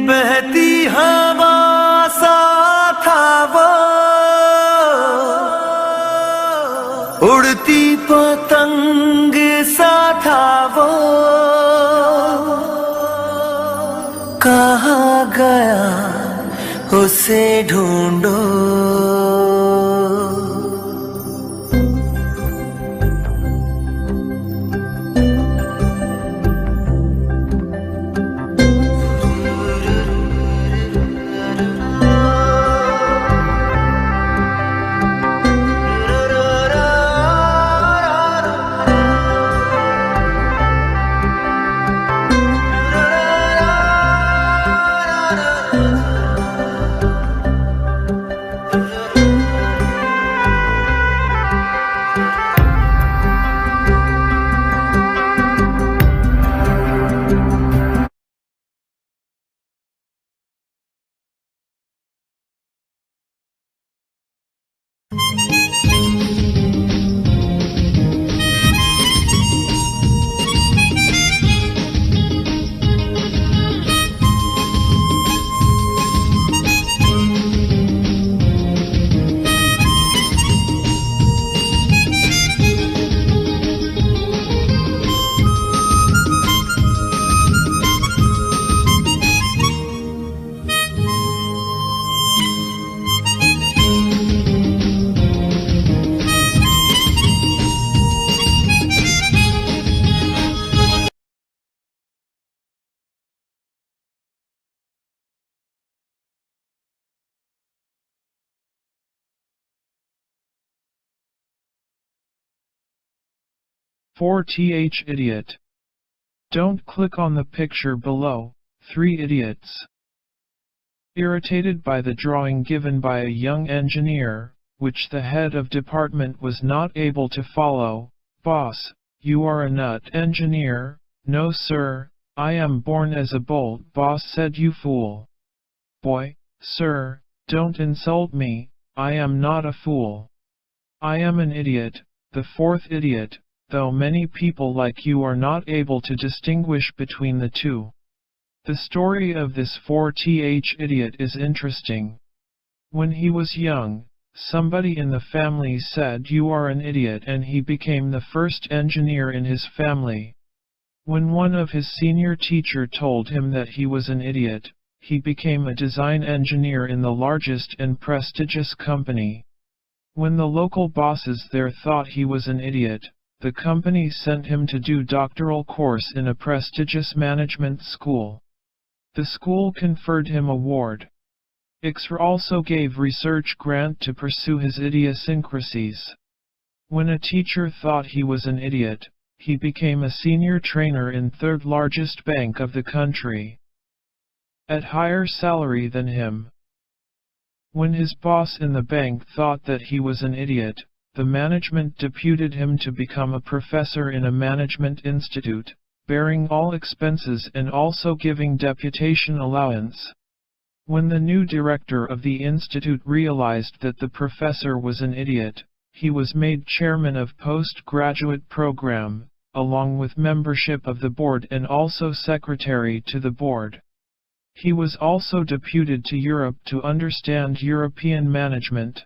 बहती हवा सा था वो, उड़ती पतंग सा था वो, कहाँ गया उसे ढूंढो। "4th idiot. Don't click on the picture below, 3 idiots." Irritated by the drawing given by a young engineer, which the head of department was not able to follow, "Boss, you are a nut engineer." "No sir, I am born as a bolt." "Boss said you fool." "Boy, sir, don't insult me, I am not a fool. I am an idiot, the 4th idiot, though many people like you are not able to distinguish between the two." The story of this 4th idiot is interesting. When he was young, somebody in the family said you are an idiot, and he became the first engineer in his family. When one of his senior teacher told him that he was an idiot, he became a design engineer in the largest and prestigious company. When the local bosses there thought he was an idiot, the company sent him to do doctoral course in a prestigious management school. The school conferred him award. IXR also gave research grant to pursue his idiosyncrasies. When a teacher thought he was an idiot, he became a senior trainer in third largest bank of the country, at higher salary than him. When his boss in the bank thought that he was an idiot, the management deputed him to become a professor in a management institute, bearing all expenses and also giving deputation allowance. When the new director of the institute realized that the professor was an idiot, he was made chairman of postgraduate program, along with membership of the board and also secretary to the board. He was also deputed to Europe to understand European management.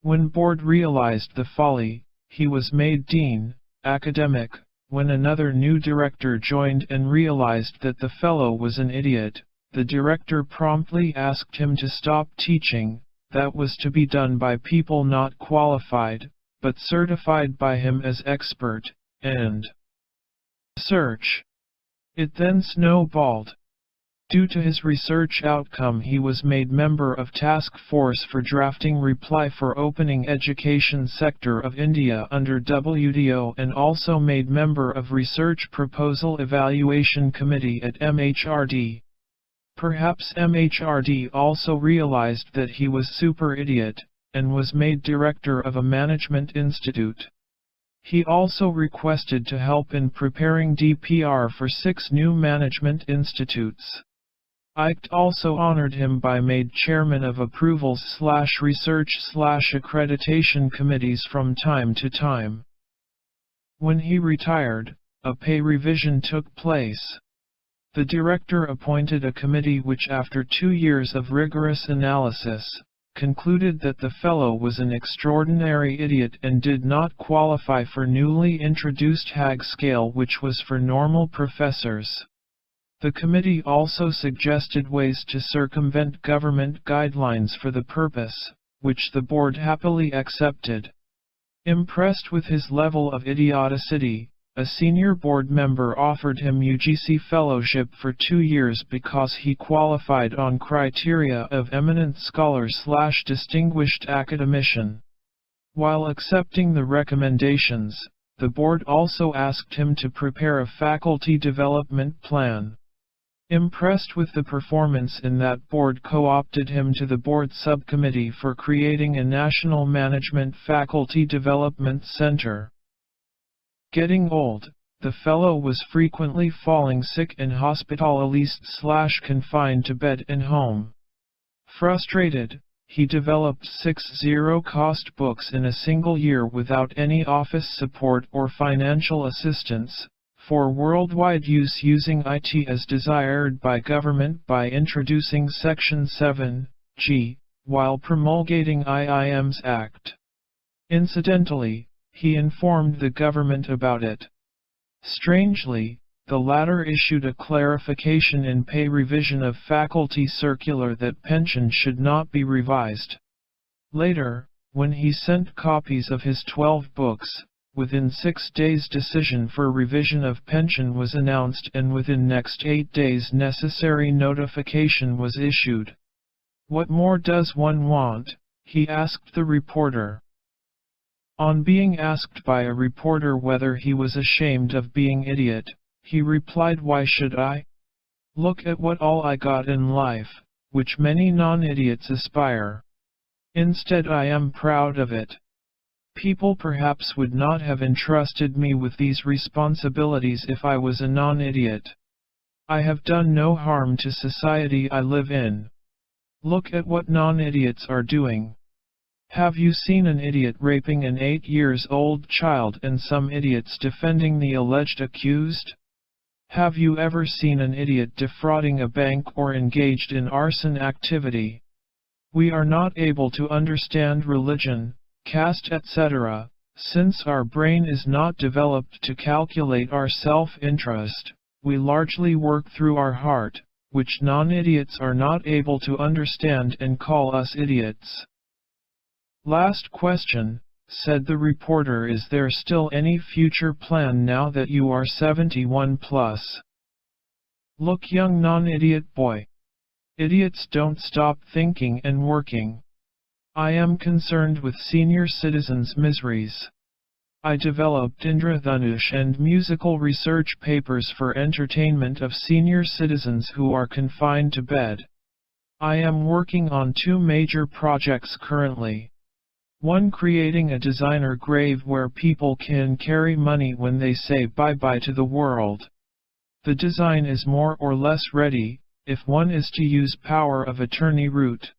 When board realized the folly, he was made dean, academic. When another new director joined and realized that the fellow was an idiot, the director promptly asked him to stop teaching. That was to be done by people not qualified, but certified by him as expert, and search. It then snowballed. Due to his research outcome, he was made member of task force for drafting reply for opening education sector of India under WTO, and also made member of research proposal evaluation committee at MHRD. Perhaps MHRD also realized that he was super idiot, and was made director of a management institute. He also requested to help in preparing DPR for 6 new management institutes. ICT also honored him by made chairman of approvals/research/accreditation committees from time to time. When he retired, a pay revision took place. The director appointed a committee which, after 2 years of rigorous analysis, concluded that the fellow was an extraordinary idiot and did not qualify for newly introduced Hague scale, which was for normal professors. The committee also suggested ways to circumvent government guidelines for the purpose, which the board happily accepted. Impressed with his level of idioticity, a senior board member offered him UGC fellowship for 2 years because he qualified on criteria of eminent scholar/distinguished academician. While accepting the recommendations, the board also asked him to prepare a faculty development plan. Impressed with the performance in that board, co-opted him to the board subcommittee for creating a National Management Faculty Development Center. Getting old, the fellow was frequently falling sick and hospitalized/confined to bed and home. Frustrated, he developed 6 zero-cost books in a single year without any office support or financial assistance, for worldwide use using IT as desired by government by introducing Section 7(g), while promulgating IIM's Act. Incidentally, he informed the government about it. Strangely, the latter issued a clarification in pay revision of faculty circular that pension should not be revised. Later, when he sent copies of his 12 books, within 6 days decision for revision of pension was announced, and within next 8 days necessary notification was issued. "What more does one want?" he asked the reporter. On being asked by a reporter whether he was ashamed of being idiot, he replied, "Why should I? Look at what all I got in life, which many non-idiots aspire. Instead, I am proud of it. People perhaps would not have entrusted me with these responsibilities if I was a non-idiot. I have done no harm to society I live in. Look at what non-idiots are doing. Have you seen an idiot raping an 8-year-old child and some idiots defending the alleged accused? Have you ever seen an idiot defrauding a bank or engaged in arson activity? We are not able to understand religion, caste, etc., since our brain is not developed to calculate our self-interest. We largely work through our heart, which non-idiots are not able to understand and call us idiots." "Last question," said the reporter. "Is there still any future plan now that you are 71 plus? Look, young non-idiot boy. Idiots don't stop thinking and working. I am concerned with senior citizens' miseries. I developed Indradhanush and musical research papers for entertainment of senior citizens who are confined to bed. I am working on 2 major projects currently. One, creating a designer grave where people can carry money when they say bye-bye to the world. The design is more or less ready, if one is to use power of attorney route.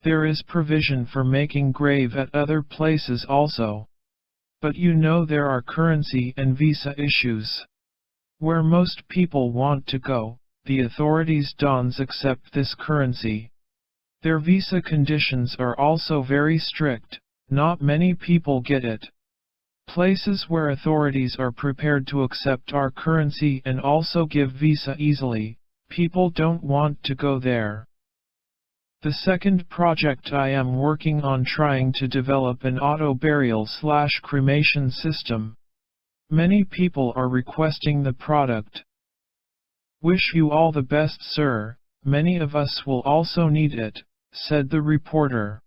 There is provision for making grave at other places also. But you know there are currency and visa issues. Where most people want to go, the authorities don't accept this currency. Their visa conditions are also very strict. Not many people get it. Places where authorities are prepared to accept our currency and also give visa easily, people don't want to go there. The second project I am working on, trying to develop an auto burial/cremation system. Many people are requesting the product. Wish you all the best, sir. Many of us will also need it," said the reporter.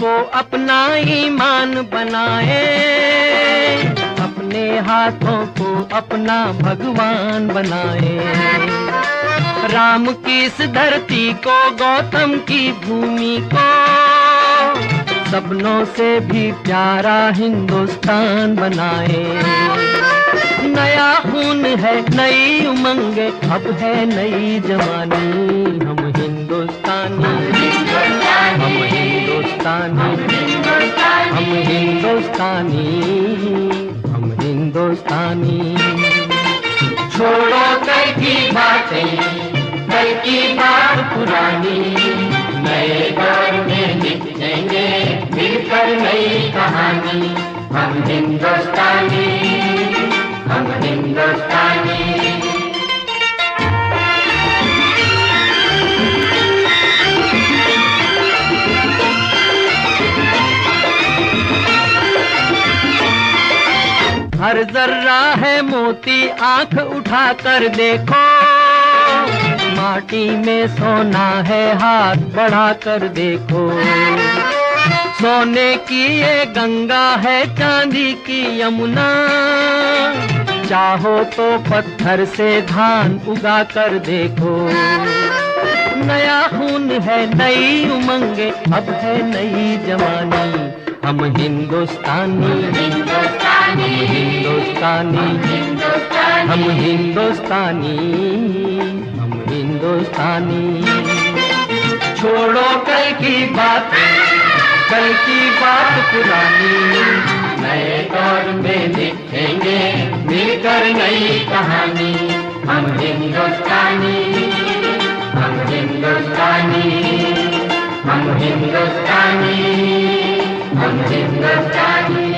को अपना ईमान बनाए, अपने हाथों को अपना भगवान बनाए। राम की इस धरती को, गौतम की भूमि को, सपनों से भी प्यारा हिंदुस्तान बनाए। नया खून है, नई उमंगे, अब है नई जवानी। हम हिंदुस्तानी, हम हिंदुस्तानी, हम हिंदुस्तानी, हम हिंदुस्तानी। छोड़ो कल की बातें, कल की बात पुरानी, नए दौर में लिखेंगे मिलकर नई कहानी। हम हिंदुस्तानी, हम हिंदुस्तानी। हर जर्रा है मोती, आंख उठा कर देखो, माटी में सोना है, हाथ बढ़ा कर देखो। सोने की ये गंगा है, चांदी की यमुना, चाहो तो पत्थर से धान उगा कर देखो। नया खून है, नई उमंगे, अब है नई जवानी। हम हिंदुस्तानी, हम हिंदुस्तानी, हम हिंदुस्तानी, हम हिंदुस्तानी। छोड़ो कल की बात, कल की बात पुरानी, नए दौर में लिखेंगे मिलकर नई कहानी। हम हिंदुस्तानी, हम हिंदुस्तानी, हम हिंदुस्तानी, हम हिंदुस्तानी।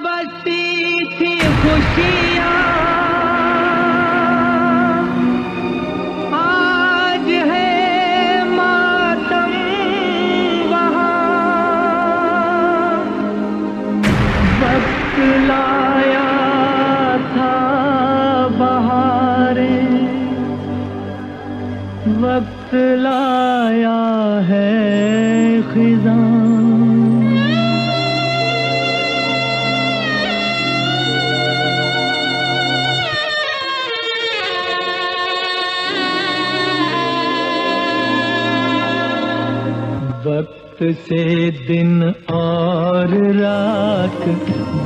बसती थी खुशियाँ, आज है मातम वहाँ। वक्त लाया था बहारें, वक्त लाया है खिज़ां। वक्त से दिन और रात,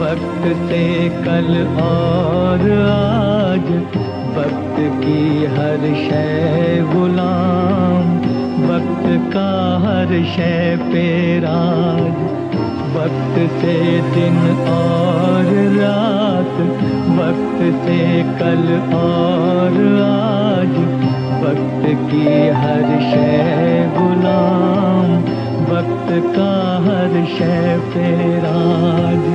वक्त से कल और आज, वक्त की हर शय गुलाम, वक्त का हर शय पे राज। वक्त से दिन और रात, वक्त से कल और आज। वक्त की हर शय गुलाम, वक्त का हर शय पे राज।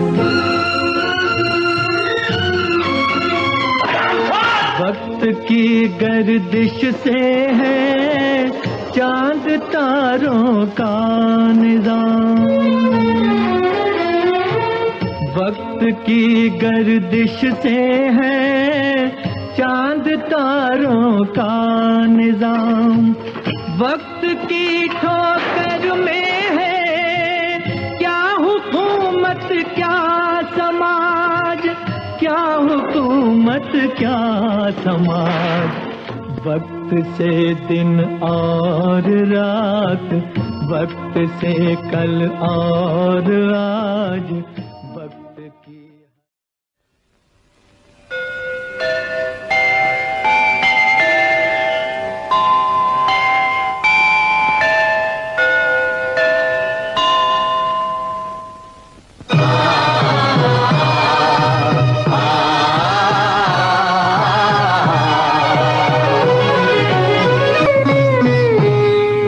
वक्त की गर्दिश से है चांद तारों का निजाम। वक्त की गर्दिश से है चांद तारों का निजाम। वक्त की ठोकर में है क्या हुकूमत क्या समाज, क्या हुकूमत क्या समाज। वक्त से दिन और रात, वक्त से कल और आज। वक्त की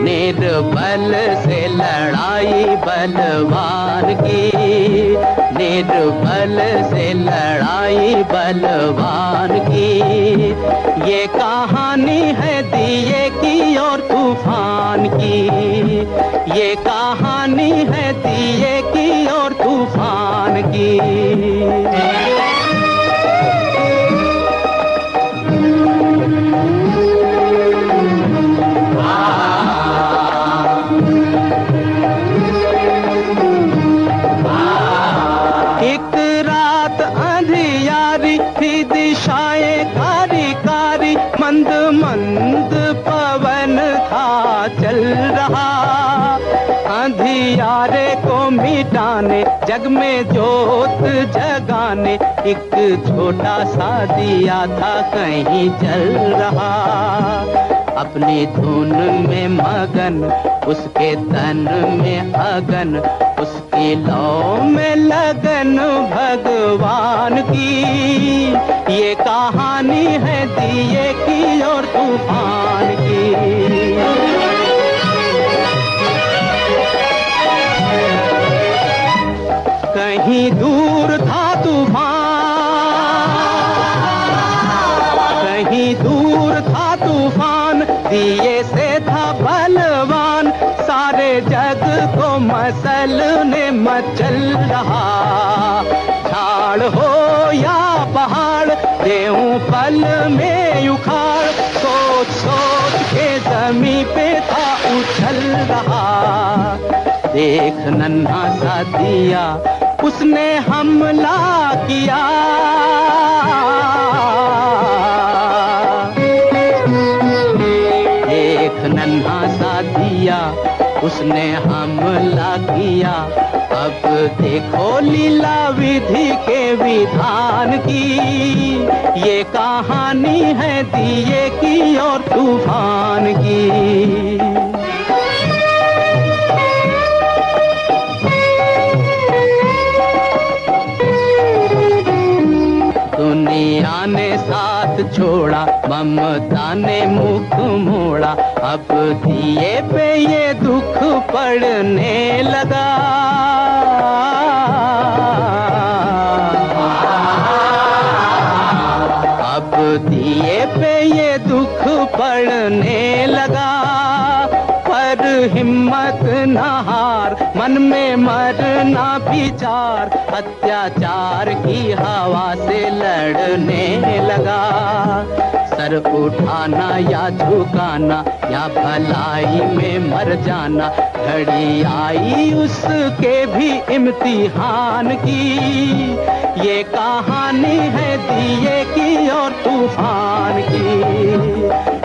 निर्बल से लड़ाई बलवान की, निर्बल से लड़ाई बलवान की। ये कहानी है दिए की और तूफान की, ये कहानी है दिए की और तूफान की। दिशाएं कारी कारी, मंद मंद पवन था चल रहा। अंधियारे को मिटाने, जग में जोत जगाने, एक छोटा सा दिया था कहीं जल रहा। अपनी धुन में मगन, उसके तन में अगन, उसकी लौ में लगन भगवान की। ये कहानी है दिए की और तूफान की। कहीं दूर था तूफान, कहीं दूर था तूफान, दिए से था बलवान। सारे जग को मसलने मचल रहा। झाड़ हो या पहाड़, देऊं पल में उखाड़। सोच सोच के जमीन पे था उछल रहा। देख नन्हा सा दिया, उसने हमला किया। देख नन्हा सा दिया, उसने हमला किया। अब देखो लीला विधि के विधान की। ये कहानी है दिए की और तूफान की। दुनिया ने साथ छोड़ा, ममता ने मुख मोड़ा। अब दिए पे ये दुख पड़ने लगा। अब दिए पे ये दुख पड़ने लगा। पर हिम्मत न हार, मन में मरना विचार। अत्याचार की हवा से लड़ने लगा। सर उठाना या झुकाना, या भलाई में मर जाना। घड़ी आई उसके भी इम्तिहान की। ये कहानी है दिए की और तूफान की।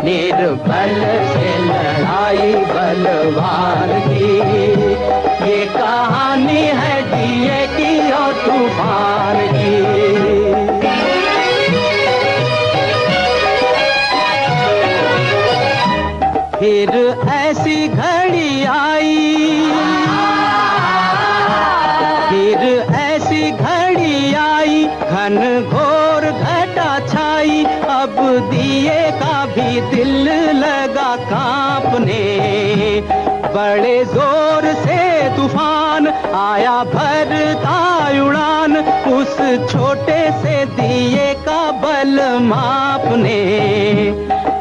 निर्बल से लड़ाई बलवान की। ये कहानी है दिए की और तूफान की। फिर ऐसी घड़ी आई, फिर ऐसी घड़ी आई, घन घोर घटा छाई, अब दिए का भी दिल लगा कांपने, बड़े जोर से तूफान आया भरता उड़ान, उस छोटे से दिए का बल मापने,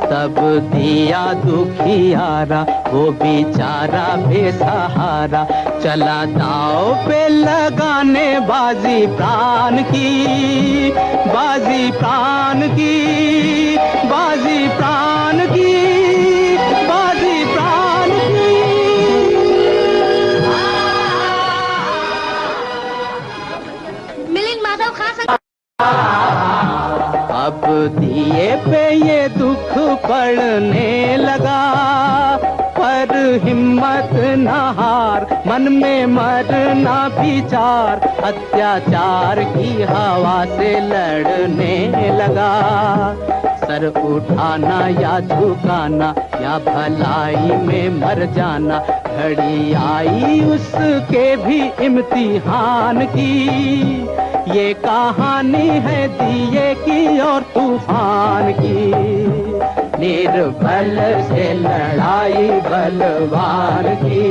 तब दिया दुखियारा वो बेचारा बेसहारा, चला दाव पे लगाने बाजी प्राण की, बाजी प्राण की, बाजी प्राण की, बाजी प्राण की। मिलिंद माधव खां अब दिए पे ये दुख पड़ने लगा, पर हिम्मत न हार, मन में मरना विचार, अत्याचार की हवा से लड़ने लगा, सर उठाना या झुकाना या भलाई में मर जाना, घड़ी आई उसके भी इम्तिहान की, ये कहानी है दिए की और तूफान की, निर्बल से लड़ाई बलवान की,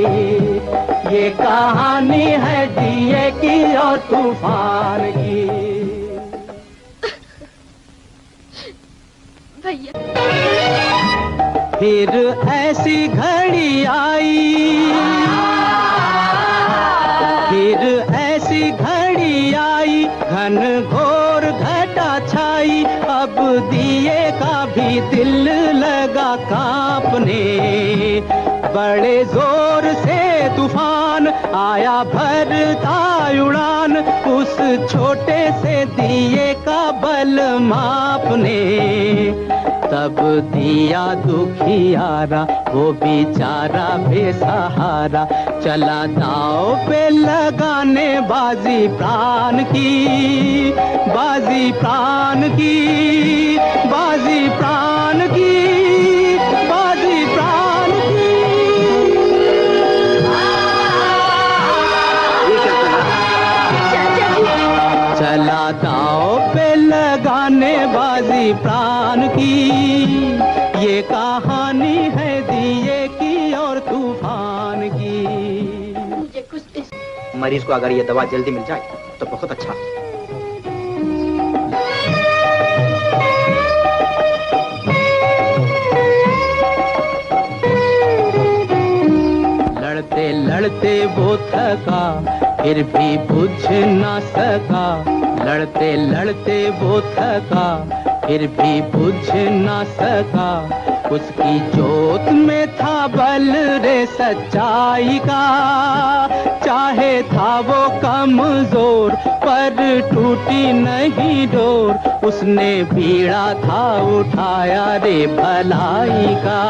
ये कहानी है दिए की और तूफान की। भैया फिर ऐसी घड़ी आई, फिर ऐसी घड़ी आई, घन घोर घटा छाई, अब दिए का भी दिल लगा कांपने, बड़े जोर से तूफान आया भरता उड़ान, उस छोटे से दिए का बल मापने, तब दिया दुखियारा वो बेचारा बेसहारा, चला दाव पे लगाने बाजी प्राण की, बाजी प्राण की, बाजी प्राण की, बाजी प्राण की। चला दाव पे लगाने बाजी प्राण की, ये कहानी है दिए की और तूफान की। मुझे कुछ मरीज को अगर ये दवा जल्दी मिल जाए तो बहुत अच्छा। लड़ते लड़ते वो थका फिर भी बुझ ना सका, लड़ते लड़ते वो थका फिर भी बुझ ना सका, उसकी जोत में था बल रे सच्चाई का, चाहे था वो कमजोर पर टूटी नहीं डोर, उसने बीड़ा था उठाया रे भलाई का,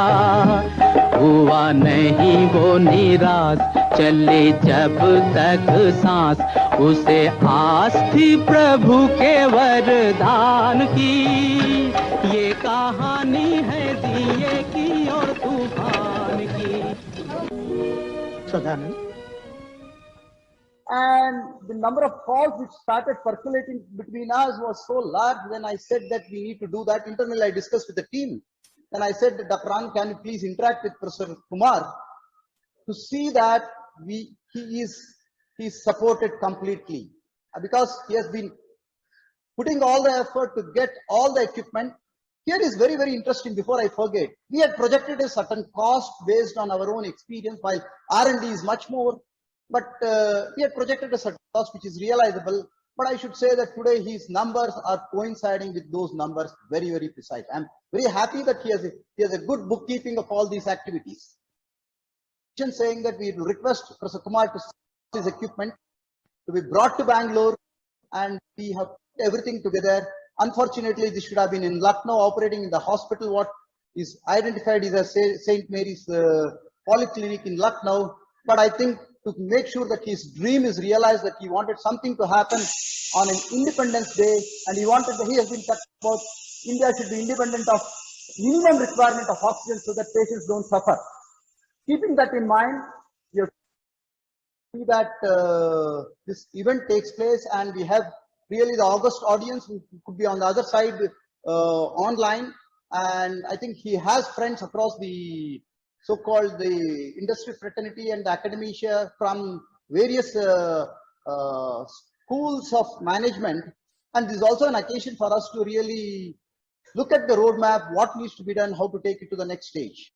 हुआ नहीं वो निराश चले जब तक सांस, उसे आस थी प्रभु के वरदान की, ये कहानी है दिए की और तूफान की। Sudhanan. And the number of calls which started percolating between us was so large, then I said that we need to do that. Internally I discussed with the team. Then I said, Dr. Anand, can you please interact with Professor Kumar to see that he is supported completely, because he has been putting all the effort to get all the equipment. Here is very, very interesting. Before I forget, we had projected a certain cost based on our own experience, while R&D is much more, but we had projected a certain cost which is realizable. But I should say that today his numbers are coinciding with those numbers very, very precise. I'm very happy that he has a good bookkeeping of all these activities. Saying that we will request Professor Kumar to see his equipment to be brought to Bangalore, and we have put everything together. Unfortunately, this should have been in Lucknow, operating in the hospital what is identified as a St. Mary's Polyclinic in Lucknow. But I think to make sure that his dream is realized, that he wanted something to happen on an Independence Day, and he has been talking about India should be independent of minimum requirement of oxygen so that patients don't suffer. Keeping that in mind, you see that this event takes place, and we have really the august audience who could be on the other side online, and I think he has friends across the so-called the industry fraternity and the academia from various schools of management, and this is also an occasion for us to really look at the roadmap, what needs to be done, how to take it to the next stage.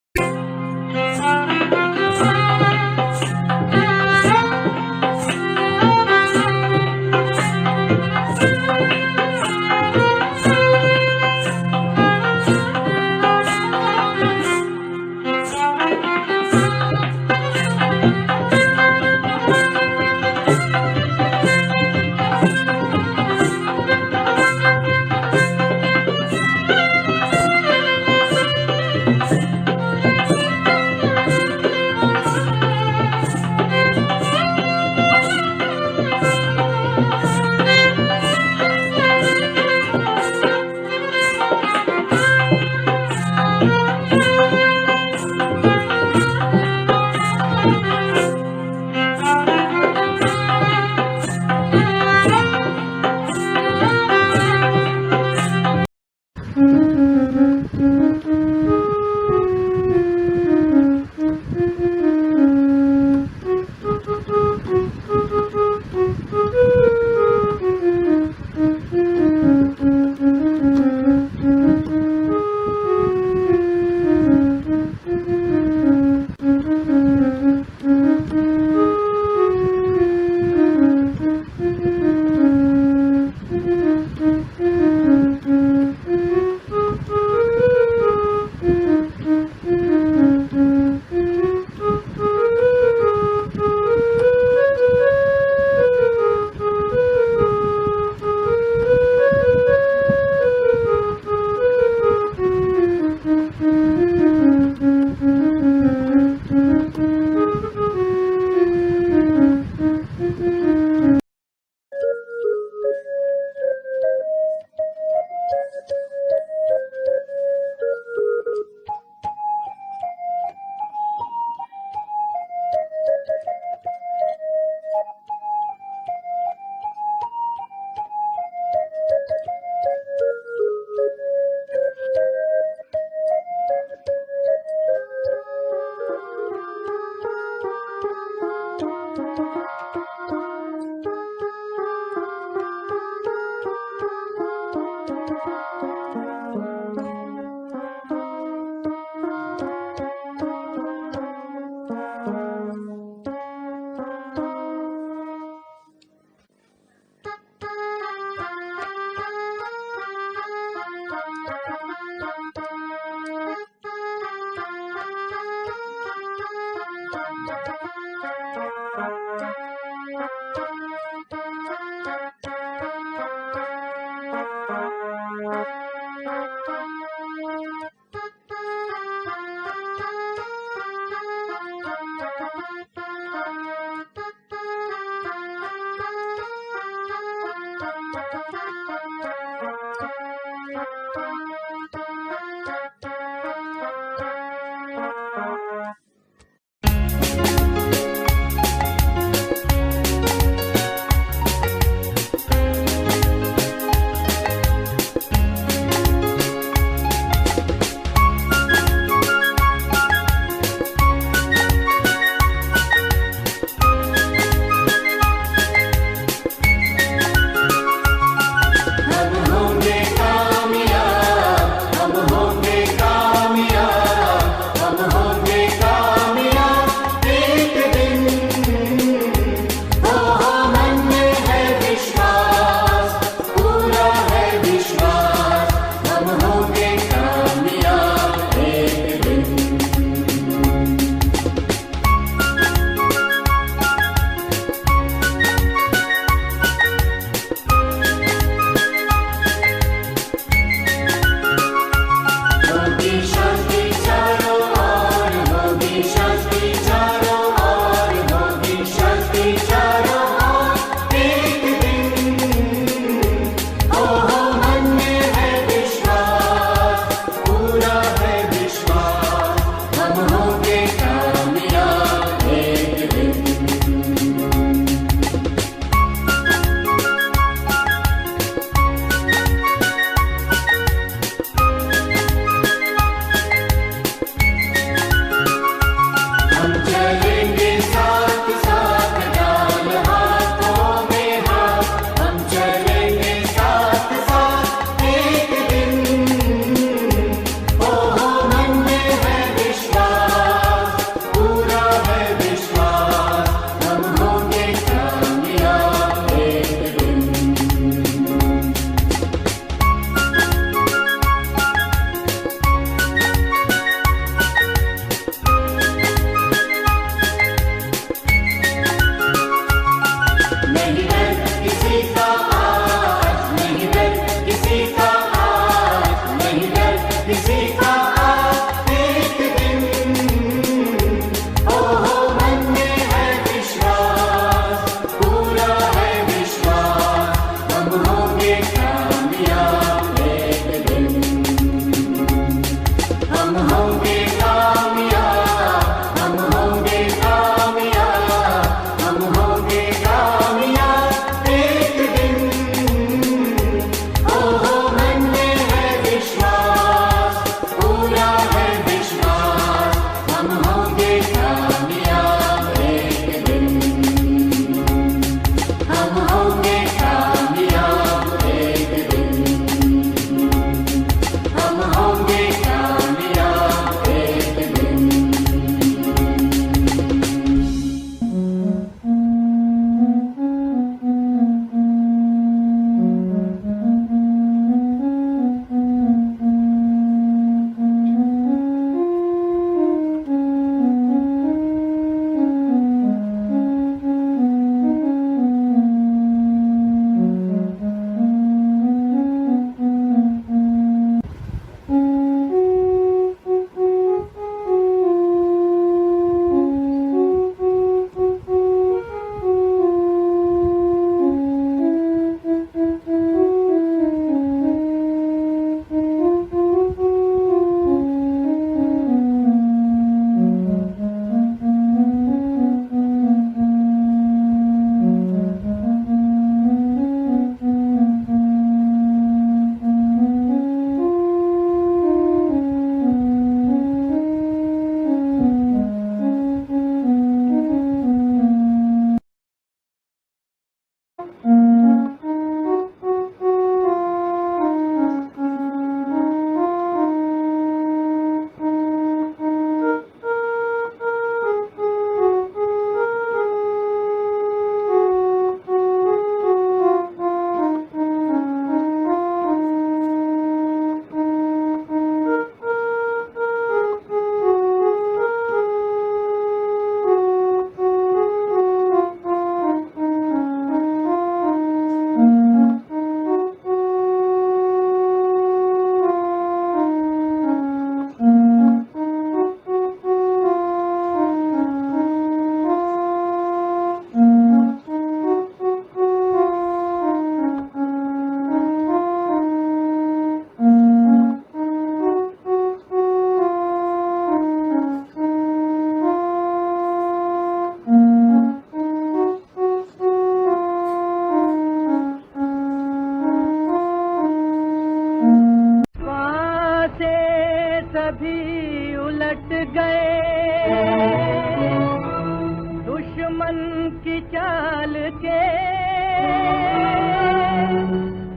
की चाल के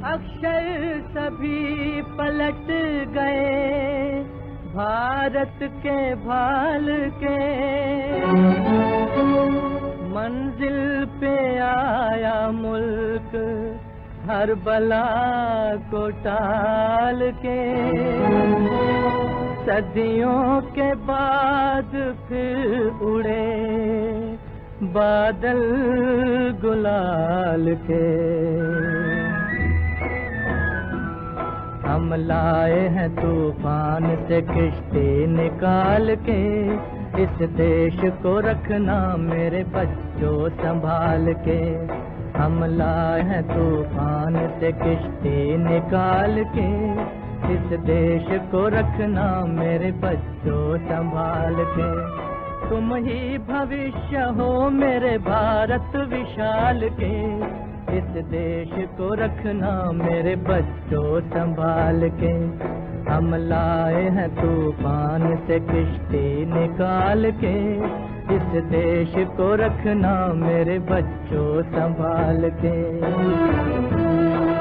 अक्षर सभी पलट गए, भारत के भाल के मंजिल पे आया मुल्क हर बला को टाल के, सदियों के बाद फिर उड़े बादल गुलाल के। हम लाए हैं तूफान से किश्ती निकाल के, इस देश को रखना मेरे बच्चों संभाल के। हम लाए हैं तूफान से किश्ती निकाल के, इस देश को रखना मेरे बच्चों संभाल के। तुम ही भविष्य हो मेरे भारत विशाल के, इस देश को रखना मेरे बच्चों संभाल के। हम लाए हैं तूफान से किश्ती निकाल के, इस देश को रखना मेरे बच्चों संभाल के।